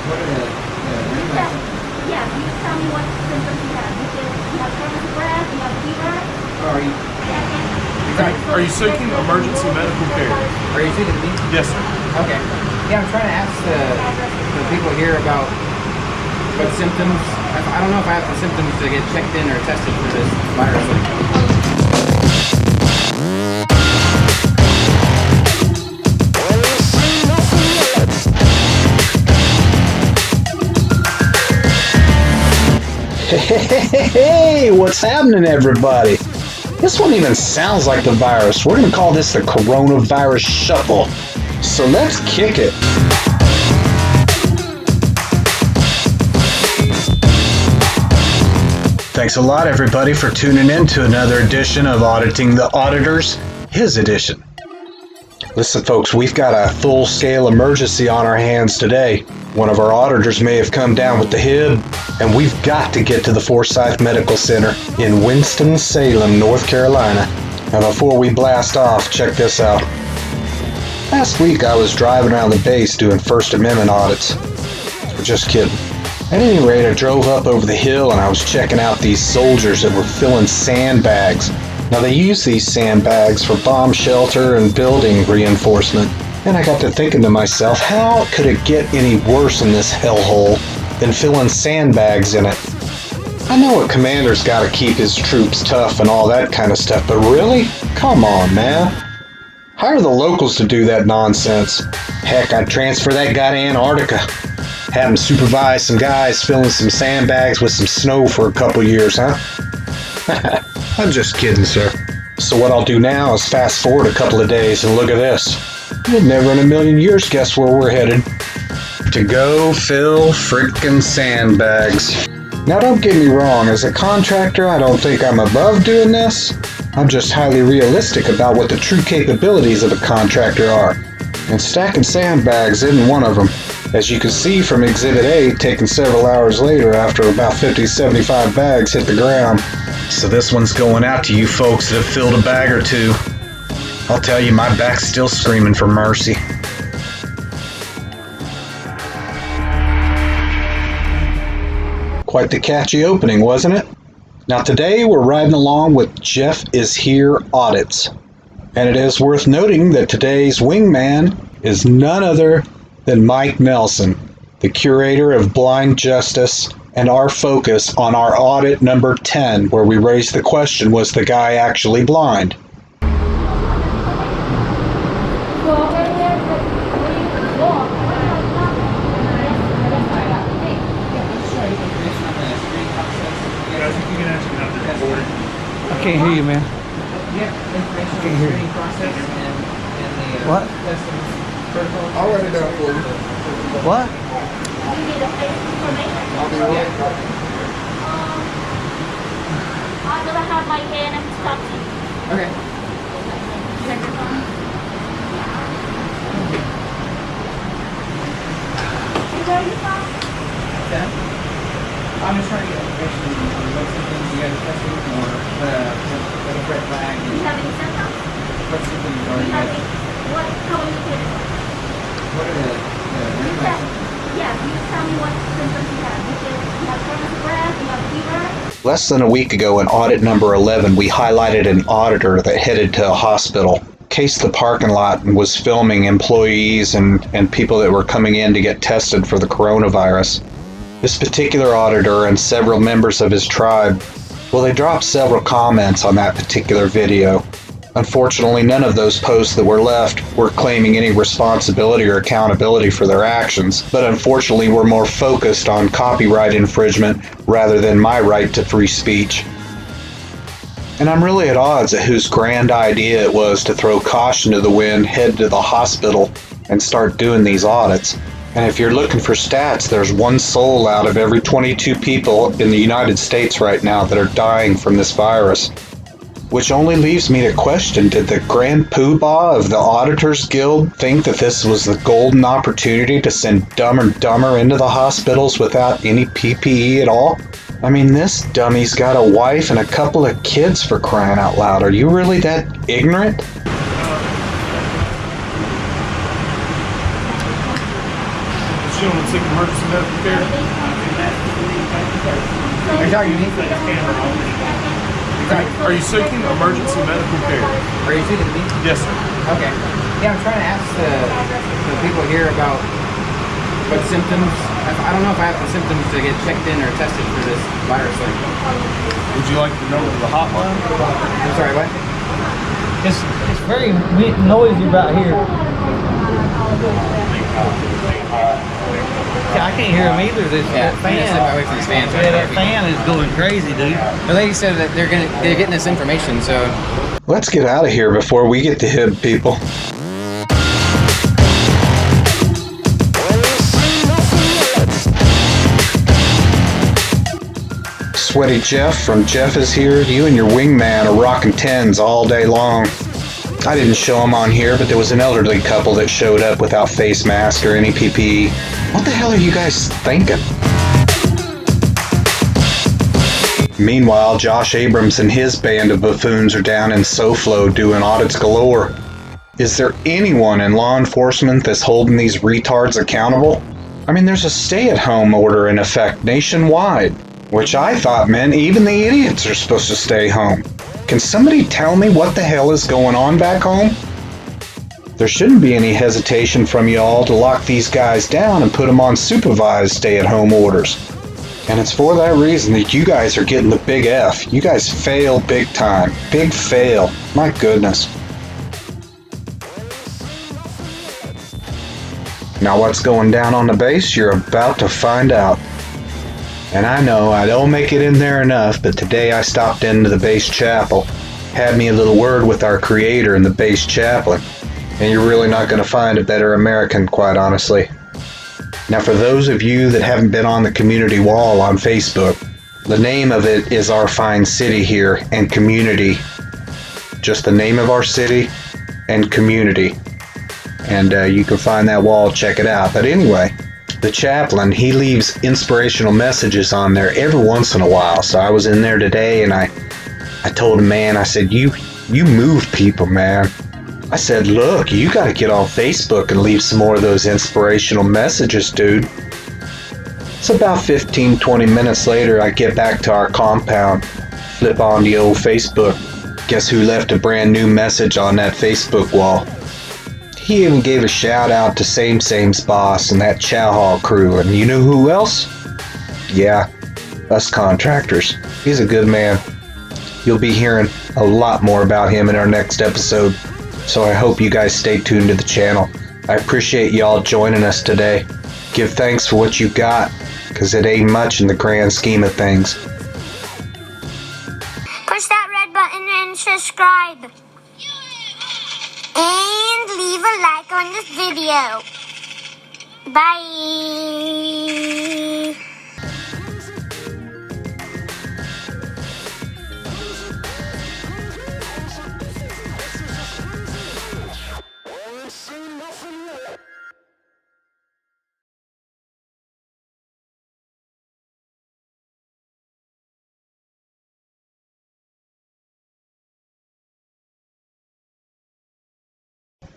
What are Yeah, you tell me what symptoms you have. You have shortness of breath, you have fever. are you seeking emergency medical care? Are you seeking me? Yes, sir. Okay. Yeah, I'm trying to ask the people here about what symptoms. I don't know if I have the symptoms to get checked in or tested for this virus. Hey, what's happening, everybody? This one even sounds like the virus. We're going to call this the coronavirus shuffle. So let's kick it. Thanks a lot, everybody, for tuning in to another edition of Auditing the Auditors, his edition. Listen, folks, we've got a full-scale emergency on our hands today. One of our auditors may have come down with the hib, and we've got to get to the Forsyth Medical Center in Winston-Salem, North Carolina. Now, before we blast off, check this out. Last week, I was driving around the base doing First Amendment audits. Just kidding. At any rate, I drove up over the hill and I was checking out these soldiers that were filling sandbags. Now, they use these sandbags for bomb shelter and building reinforcement. And I got to thinking to myself, how could it get any worse in this hellhole than filling sandbags in it? I know a commander's got to keep his troops tough and all that kind of stuff, but really? Come on, man. Hire the locals to do that nonsense. Heck, I'd transfer that guy to Antarctica. Have him supervise some guys filling some sandbags with some snow for a couple years, huh? I'm just kidding, sir. So what I'll do now is fast forward a couple of days and look at this. You'd never in a million years guess where we're headed. To go fill frickin' sandbags. Now don't get me wrong, as a contractor I don't think I'm above doing this. I'm just highly realistic about what the true capabilities of a contractor are. And stacking sandbags isn't one of them. As you can see from Exhibit A, taken several hours later after about 50-75 bags hit the ground. So this one's going out to you folks that have filled a bag or two. I'll tell you, my back's still screaming for mercy. Quite the catchy opening, wasn't it? Now today we're riding along with Jeff is Here Audits. And it is worth noting that today's wingman is none other than Mike Nelson, the curator of Blind Justice, and our focus on our audit number 10, where we raised the question, was the guy actually blind? I can't hear you, man. I can't hear you. What? I'll write it down for you. What? I'll be right. I'm gonna have my hand and stop you. Okay. Check your phone. Is that your phone? Yeah. I'm just trying to get information on what symptoms you guys are testing or the red flag. Do you have any symptoms? What symptoms Do are you you have guys? any? What? How are you feeling? What are Yeah, you tell me what symptoms you have. You have shortness of breath, you have fever. Less than a week ago in audit number 11, we highlighted an auditor that headed to a hospital, cased the parking lot, and was filming employees and people that were coming in to get tested for the coronavirus. This particular auditor and several members of his tribe, well, they dropped several comments on that particular video. Unfortunately, none of those posts that were left were claiming any responsibility or accountability for their actions, but unfortunately were more focused on copyright infringement rather than my right to free speech. And I'm really at odds at whose grand idea it was to throw caution to the wind, head to the hospital, and start doing these audits. And if you're looking for stats, there's one soul out of every 22 people in the United States right now that are dying from this virus. Which only leaves me to question, did the Grand Poobah of the Auditors Guild think that this was the golden opportunity to send Dumb and Dumber into the hospitals without any PPE at all? I mean, this dummy's got a wife and a couple of kids, for crying out loud. Are you really that ignorant? this gentleman seek emergency medical care? Are you talking to me? Are you seeking emergency medical care? Are you speaking to me? Yes, sir. Okay. Yeah, I'm trying to ask the people here about what symptoms. I don't know if I have the symptoms to get checked in or tested for this virus thing. Would you like the number of the hotline? I'm sorry, what? It's very noisy about here. Yeah, I can't hear them either. Yeah, That I'm gonna step fan. away from these fans right Yeah, there. that fan is going crazy, dude. The lady said that they're getting this information, so Let's get out of here before we get to hit people. Sweaty Jeff from Jeff is here. You and your wingman are rocking 10s all day long. I didn't show them on here, but there was an elderly couple that showed up without face mask or any PPE. What the hell are you guys thinking? Meanwhile, Josh Abrams and his band of buffoons are down in SoFlo doing audits galore. Is there anyone in law enforcement that's holding these retards accountable? I mean, there's a stay-at-home order in effect nationwide, which I thought meant even the idiots are supposed to stay home. Can somebody tell me what the hell is going on back home? There shouldn't be any hesitation from you all to lock these guys down and put them on supervised stay-at-home orders. And it's for that reason that you guys are getting the big F. You guys fail big time. Big fail. My goodness. Now what's going down on the base, you're about to find out. And I know I don't make it in there enough, but today I stopped into the base chapel, had me a little word with our creator and the base chaplain, and you're really not going to find a better American, quite honestly. Now for those of you that haven't been on the community wall on Facebook, the name of it is Our Fine City here, and Community. Just the name of our city and Community. And you can find that wall, check it out. But anyway, the chaplain, he leaves inspirational messages on there every once in a while. So I was in there today and I told him, man, I said, you move people, man. I said, look, you got to get on Facebook and leave some more of those inspirational messages, dude. It's about 15-20 minutes later, I get back to our compound, flip on the old Facebook. Guess who left a brand new message on that Facebook wall? He even gave a shout out to Same's boss and that Chow Hall crew, and you know who else? Yeah, us contractors. He's a good man. You'll be hearing a lot more about him in our next episode, so I hope you guys stay tuned to the channel. I appreciate y'all joining us today. Give thanks for what you got, because it ain't much in the grand scheme of things. Push that red button and subscribe. And leave a like on this video. Bye.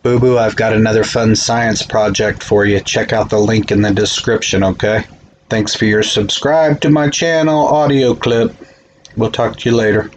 Boo Boo, I've got another fun science project for you. Check out the link in the description, okay? Thanks for your subscribe to my channel audio clip. We'll talk to you later.